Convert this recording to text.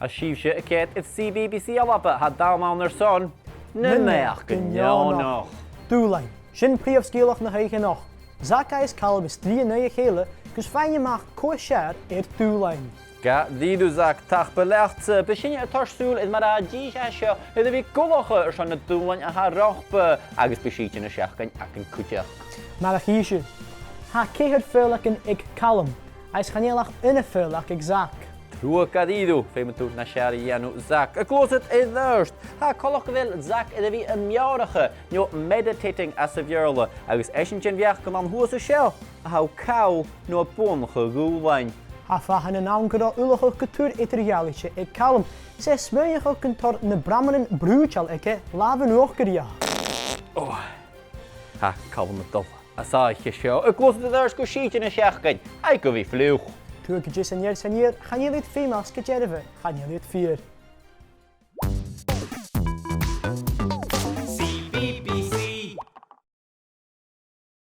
A síomse a céad is CBBC ALBA had dámán ar son Naidheachdan Neònach. Dùbhlain, sin príomhscéalach na Haigheanach. Zach and Calum is 3 nua chéile, gus féinneach Cuir Dùbhlain. Ga díú Zach tachba lecht be sinne a tarsúil in mar a dí seo idir bhí golacha ar san na Dùbhlain a rochba agus besíte na seachcain ac an cúteach. Mar a chiise. Ha céhir féilach ag Calum, ais chanéalach ina féilach ag Zach. Trua cadíú féime tú na searí dhéanú Zach. A clósit i dhirst. Ha colach bhfuil Zach idir bhí an meáracha nó meditating as a bheorla agus éisian sin bheach gan an thuas a seo a ha cáil nó a bónacha gúlain. Ha fachan an ángad ó ulacha go túr idirghealaise ag Calum, sé smuoineach an tor na bramanin brúteal ige lábhan uachgaríach. Ha Calum a dul. Asáiche seo a clósit i dhirst go síte na seachcain ag go bhí fliúch. Tú go dtí san níor, chanéalaid féimeas go deiribh, chanéalaid fíor.